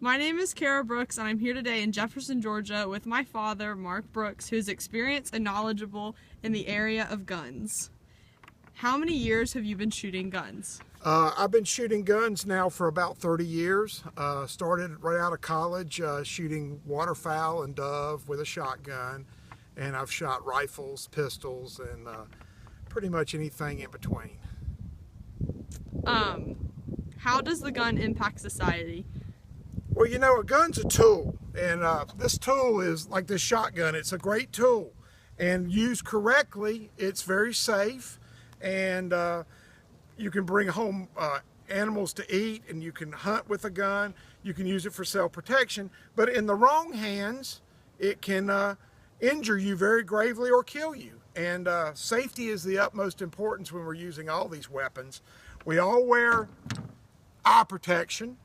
My name is Cara Brooks, and I'm here today in Jefferson, Georgia with my father, Mark Brooks, who is experienced and knowledgeable in the area of guns. How many years have you been shooting guns? I've been shooting guns now for about 30 years. Started right out of college shooting waterfowl and dove with a shotgun, and I've shot rifles, pistols, and pretty much anything in between. How does the gun impact society? Well, you know, a gun's a tool, and this tool is like this shotgun. It's a great tool, and used correctly, it's very safe, and you can bring home animals to eat, and you can hunt with a gun. You can use it for self-protection, but in the wrong hands, it can injure you very gravely or kill you. And safety is the utmost importance when we're using all these weapons. We all wear eye protection,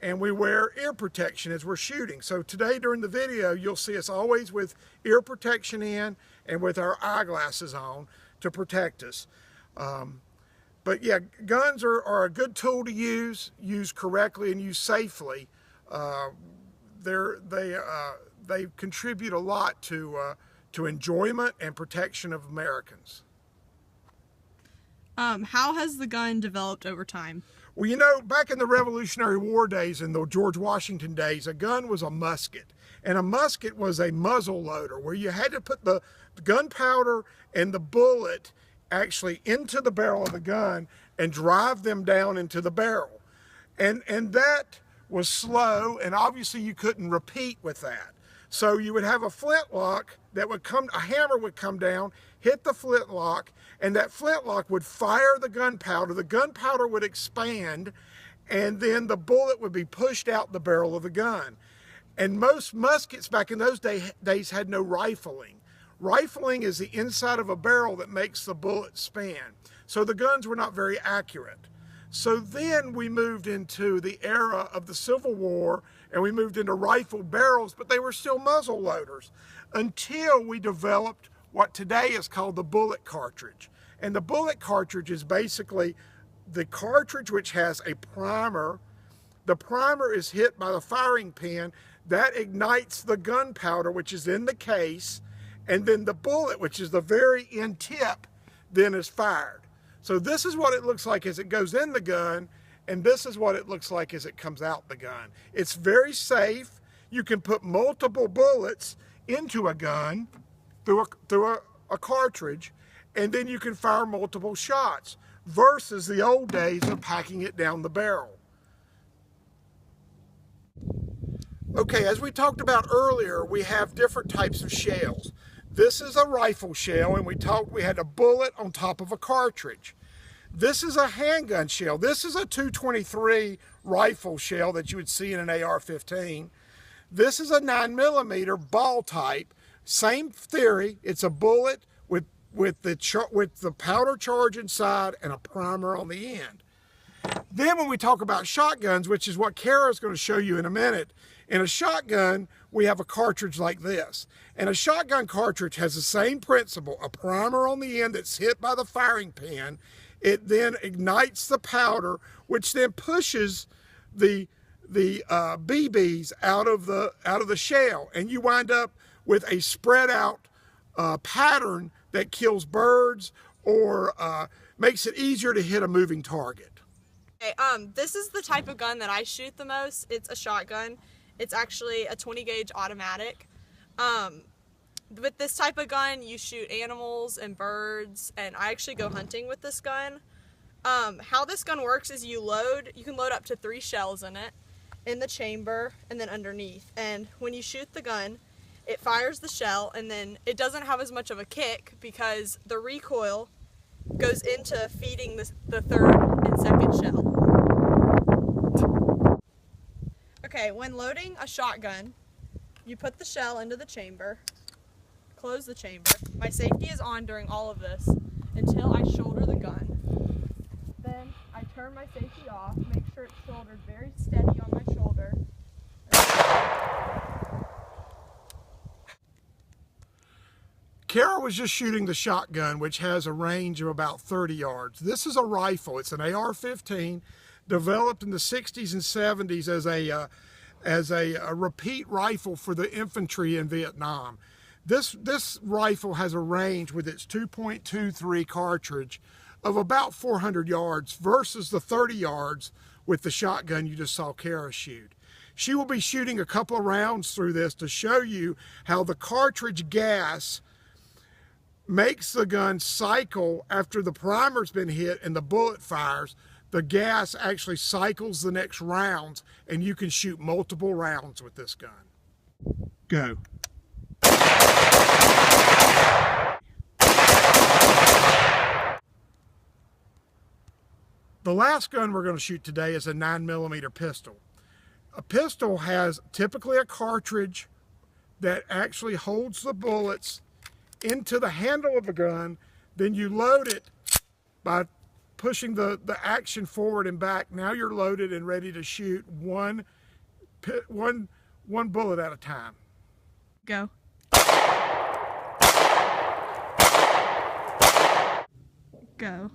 and we wear ear protection as we're shooting. So today during the video, you'll see us always with ear protection in and with our eyeglasses on to protect us. But yeah, guns are a good tool to use correctly and use safely. They contribute a lot to enjoyment and protection of Americans. How has the gun developed over time? Well, you know, back in the Revolutionary War days and the George Washington days, a gun was a musket. And a musket was a muzzle loader where you had to put the gunpowder and the bullet actually into the barrel of the gun and drive them down into the barrel. And that was slow, and obviously you couldn't repeat with that. So you would have a flintlock that would come, a hammer would come down, hit the flintlock, and that flintlock would fire the gunpowder would expand, and then the bullet would be pushed out the barrel of the gun. And most muskets back in those days had no rifling. Rifling is the inside of a barrel that makes the bullet spin. So the guns were not very accurate. So then we moved into the era of the Civil War, and we moved into rifle barrels, but they were still muzzle loaders until we developed what today is called the bullet cartridge. And the bullet cartridge is basically the cartridge which has a primer. The primer is hit by the firing pin. That ignites the gunpowder, which is in the case, and then the bullet, which is the very end tip, then is fired. So this is what it looks like as it goes in the gun, and this is what it looks like as it comes out the gun. It's very safe. You can put multiple bullets into a gun through a cartridge, and then you can fire multiple shots versus the old days of packing it down the barrel. Okay, as we talked about earlier, we have different types of shells. This is a rifle shell, and we had a bullet on top of a cartridge. This is a handgun shell. This is a .223 rifle shell that you would see in an AR-15. This is a 9mm ball type. Same theory. It's a bullet with the powder charge inside and a primer on the end. Then when we talk about shotguns, which is what Cara is going to show you in a minute, in a shotgun, we have a cartridge like this. And a shotgun cartridge has the same principle, a primer on the end that's hit by the firing pin. It then ignites the powder, which then pushes the BBs out of the shell. And you wind up with a spread out pattern that kills birds or makes it easier to hit a moving target. Okay, this is the type of gun that I shoot the most. It's a shotgun. It's actually a 20 gauge automatic. With this type of gun, you shoot animals and birds, and I actually go hunting with this gun. How this gun works is you can load up to 3 shells in it, in the chamber, and then underneath. And when you shoot the gun, it fires the shell, and then it doesn't have as much of a kick because the recoil goes into feeding the third and second shell. Okay, when loading a shotgun, you put the shell into the chamber, close the chamber. My safety is on during all of this until I shoulder the gun. Then I turn my safety off, make sure it's shouldered very steady on my shoulder. Cara was just shooting the shotgun, which has a range of about 30 yards. This is a rifle. It's an AR-15, developed in the 60s and 70s as as a repeat rifle for the infantry in Vietnam. This rifle has a range with its 2.23 cartridge of about 400 yards versus the 30 yards with the shotgun you just saw Cara shoot. She will be shooting a couple of rounds through this to show you how the cartridge gas makes the gun cycle after the primer's been hit and the bullet fires. The gas actually cycles the next rounds, and you can shoot multiple rounds with this gun. Go. The last gun we're going to shoot today is a 9mm pistol. A pistol has typically a cartridge that actually holds the bullets into the handle of the gun. Then you load it by pushing the action forward and back. Now you're loaded and ready to shoot one bullet at a time. Go. Go.